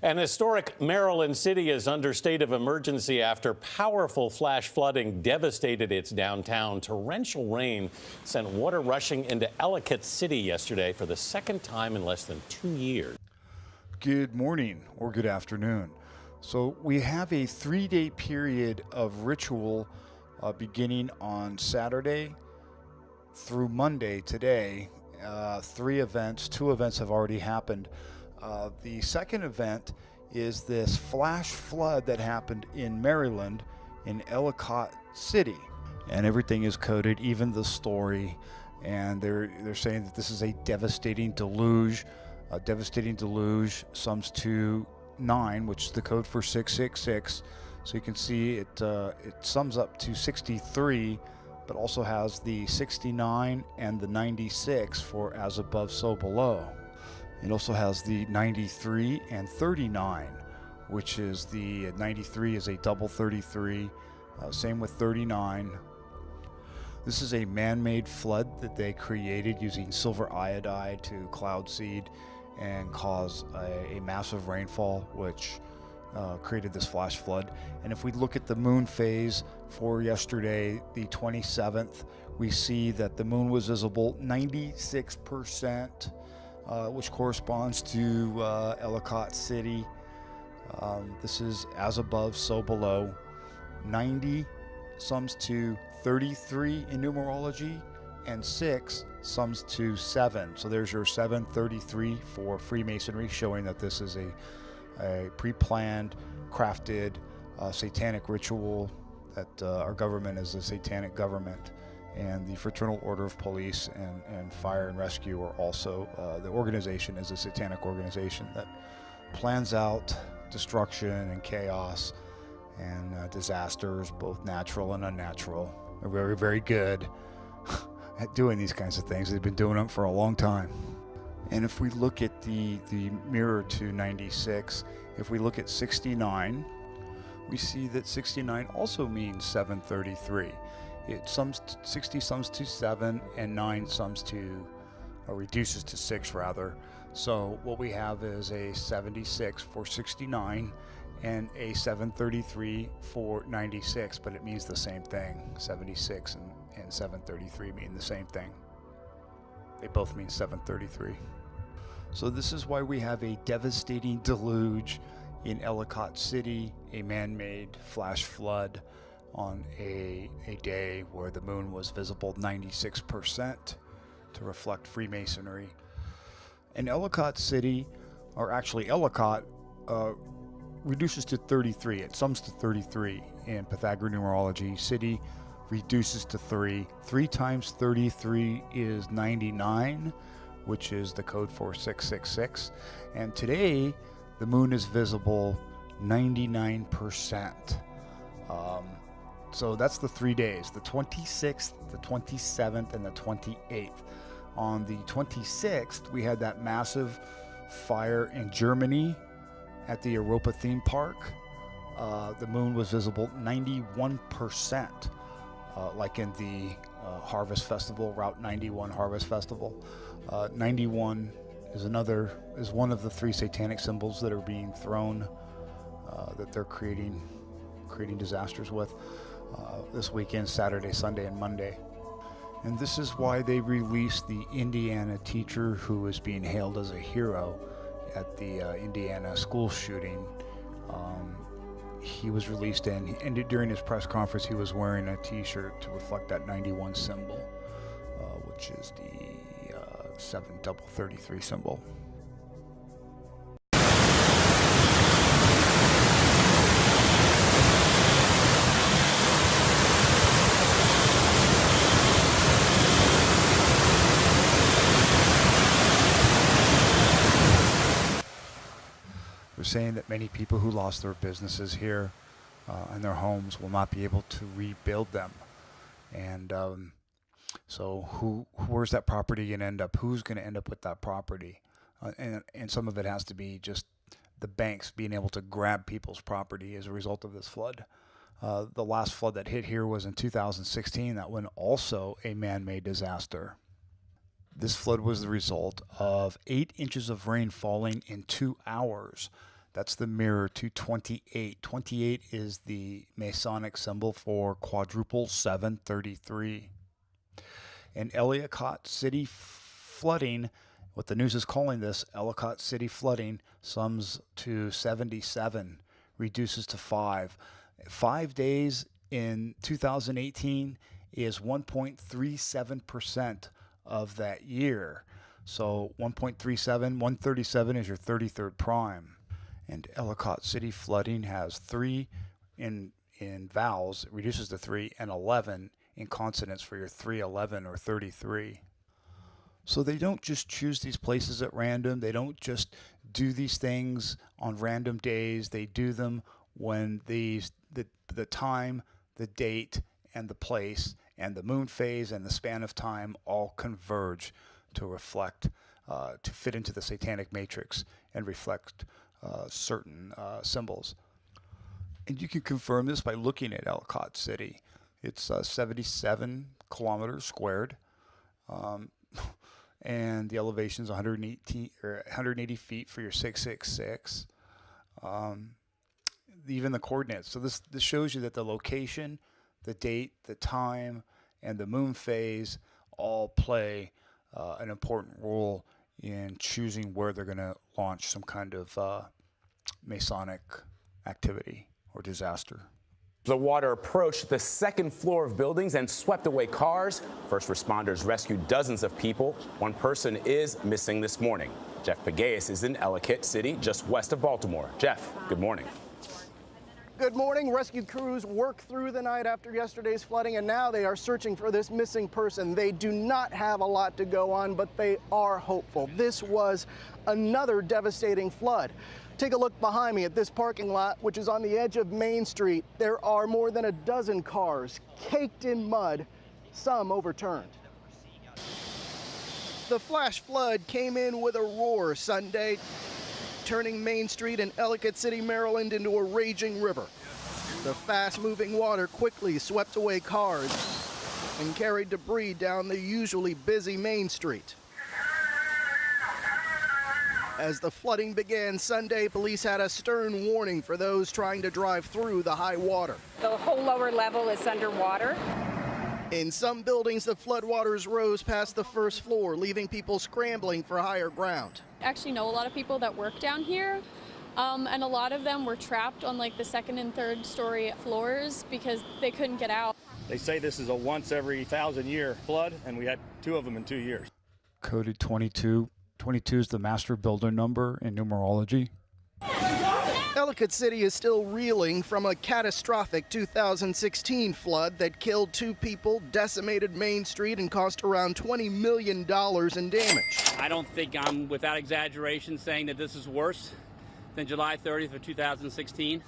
An historic Maryland city is under state of emergency after powerful flash flooding devastated its downtown. Torrential rain sent water rushing into Ellicott City yesterday for the second time in less than 2 years. Good morning or good afternoon. So we have a 3-day period of ritual beginning on Saturday through Monday today. 3 events, 2 events have already happened. The second event is this flash flood that happened in Maryland in Ellicott City, and everything is coded, even the story, and they're saying that this is a devastating deluge. Sums to 9, which is the code for 666. So you can see it sums up to 63, but also has the 69 and the 96 for as above, so below. It also has the 93 and 39, which is the 93 is a double 33, same with 39. This is a man-made flood that they created using silver iodide to cloud seed and cause a massive rainfall, which created this flash flood. And if we look at the moon phase for yesterday, the 27th, we see that the moon was visible 96%, which corresponds to Ellicott City. This is as above, so below. 90 sums to 33 in numerology, and 6 sums to 7. So there's your 733 for Freemasonry, showing that this is a pre-planned, crafted satanic ritual, that our government is a satanic government. And the Fraternal Order of Police and Fire and Rescue are also, the organization is a satanic organization that plans out destruction and chaos and disasters, both natural and unnatural. They're very, very good at doing these kinds of things. They've been doing them for a long time. And if we look at the mirror to 96, if we look at 69, we see that 69 also means 733. It sums 60 sums to 7, and 9 sums to, or reduces to 6 rather. So what we have is a 76 for 69 and a 733 for 96, but it means the same thing. 76 and 733 mean the same thing. They both mean 733. So this is why we have a devastating deluge in Ellicott City, a man-made flash flood on a day where the moon was visible 96% to reflect Freemasonry. And Ellicott City, or actually Ellicott, reduces to 33. It sums to 33 in Pythagorean numerology. City reduces to 3. 3 times 33 is 99, which is the code for 666. And today, the moon is visible 99%. So that's the 3 days, the 26th, the 27th, and the 28th. On the 26th, we had that massive fire in Germany at the Europa theme park. The moon was visible 91%, like in the Harvest Festival, Route 91 Harvest Festival. 91 is one of the 3 satanic symbols that are being thrown, that they're creating disasters with this weekend, Saturday, Sunday, and Monday. And this is why they released the Indiana teacher who is being hailed as a hero at the Indiana school shooting. He was released, and during his press conference he was wearing a t-shirt to reflect that 91 symbol, which is the 733 symbol. They're saying that many people who lost their businesses here and their homes will not be able to rebuild them. And so where's that property going to end up? Who's going to end up with that property? And some of it has to be just the banks being able to grab people's property as a result of this flood. The last flood that hit here was in 2016. That one also a man-made disaster. This flood was the result of 8 inches of rain falling in 2 hours. That's the mirror to 28. 28 is the Masonic symbol for quadruple 733. And Ellicott City flooding, what the news is calling this, Ellicott City flooding, sums to 77, reduces to 5. 5 days in 2018 is 1.37% of that year. So 1.37, 137 is your 33rd prime. And Ellicott City flooding has 3 in vowels, it reduces to 3, and 11 in consonants for your 311 or 33. So they don't just choose these places at random. They don't just do these things on random days. They do them when the time, the date, and the place, and the moon phase and the span of time all converge to reflect, to fit into the satanic matrix and reflect certain symbols. And you can confirm this by looking at Ellicott City. It's 77 kilometers squared, and the elevation is 180 feet for your 666. Even the coordinates. So this shows you that the location, the date, the time, and the moon phase all play an important role in choosing where they're going to launch some kind of Masonic activity or disaster. The water approached the second floor of buildings and swept away cars. First responders rescued dozens of people. One person is missing this morning. Jeff Pagayas is in Ellicott City, just west of Baltimore. Jeff, good morning. Good morning. Rescue crews worked through the night after yesterday's flooding, and now they are searching for this missing person. They do not have a lot to go on, but they are hopeful. This was another devastating flood. Take a look behind me at this parking lot, which is on the edge of Main Street. There are more than a dozen cars caked in mud, some overturned. The flash flood came in with a roar Sunday, turning Main Street in Ellicott City, Maryland into a raging river. The fast-moving water quickly swept away cars and carried debris down the usually busy Main Street. As the flooding began Sunday, police had a stern warning for those trying to drive through the high water. The whole lower level is underwater. In some buildings, the floodwaters rose past the first floor, leaving people scrambling for higher ground. I actually know a lot of people that work down here, and a lot of them were trapped on like the second and third story floors because they couldn't get out. They say this is a once every 1,000-year flood, and we had 2 of them in 2 years. Coded 22. 22 is the master builder number in numerology. Ellicott City is still reeling from a catastrophic 2016 flood that killed 2 people, decimated Main Street, and cost around $20 million in damage. I don't think I'm, without exaggeration, saying that this is worse than July 30th of 2016.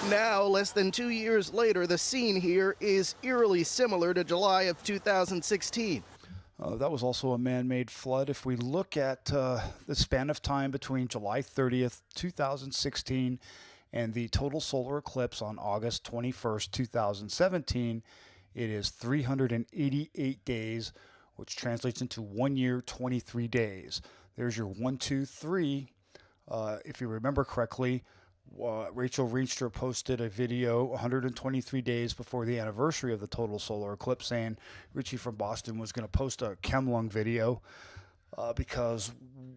Now, less than 2 years later, the scene here is eerily similar to July of 2016. That was also a man-made flood. If we look at the span of time between July 30th, 2016 and the total solar eclipse on August 21st, 2017, it is 388 days, which translates into 1 year, 23 days. There's your 1, 2, 3. If you remember correctly, Rachel Reenstra posted a video 123 days before the anniversary of the total solar eclipse saying Richie from Boston was going to post a Chemlung video because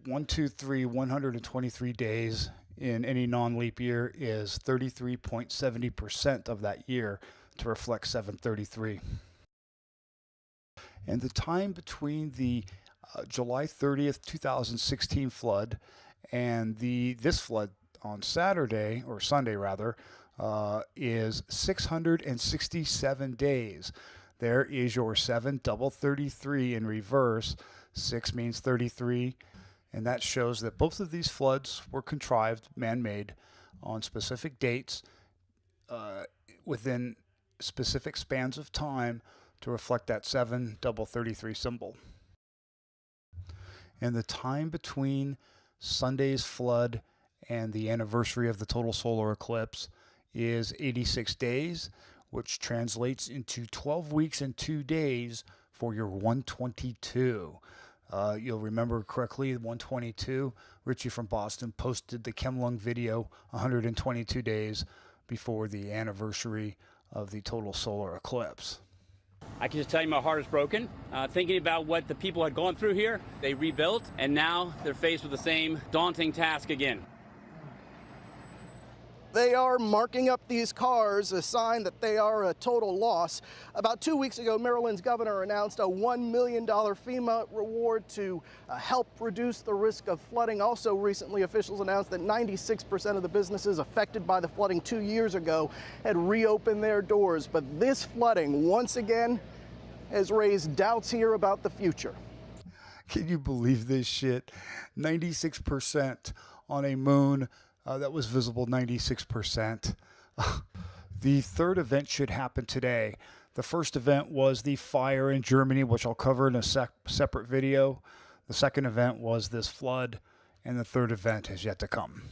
1, 2, 3, 123 days in any non-leap year is 33.70% of that year to reflect 733. And the time between the July 30th, 2016 flood and this flood on Saturday, or Sunday rather, is 667 days. There is your 7 double 33 in reverse. 6 means 33, and that shows that both of these floods were contrived, man-made, on specific dates within specific spans of time to reflect that 7 double 33 symbol. And the time between Sunday's flood and the anniversary of the total solar eclipse is 86 days, which translates into 12 weeks and 2 days for your 122. You'll remember correctly, 122, Richie from Boston posted the Kim Lung video 122 days before the anniversary of the total solar eclipse. I can just tell you my heart is broken. Thinking about what the people had gone through here, they rebuilt, and now they're faced with the same daunting task again. They are marking up these cars, a sign that they are a total loss. About 2 weeks ago, Maryland's governor announced a $1 million FEMA reward to help reduce the risk of flooding. Also recently, officials announced that 96% of the businesses affected by the flooding 2 years ago had reopened their doors. But this flooding, once again, has raised doubts here about the future. Can you believe this shit? 96% on a moon that was visible, 96%. The third event should happen today. The first event was the fire in Germany, which I'll cover in a separate video. The second event was this flood, and the third event is yet to come.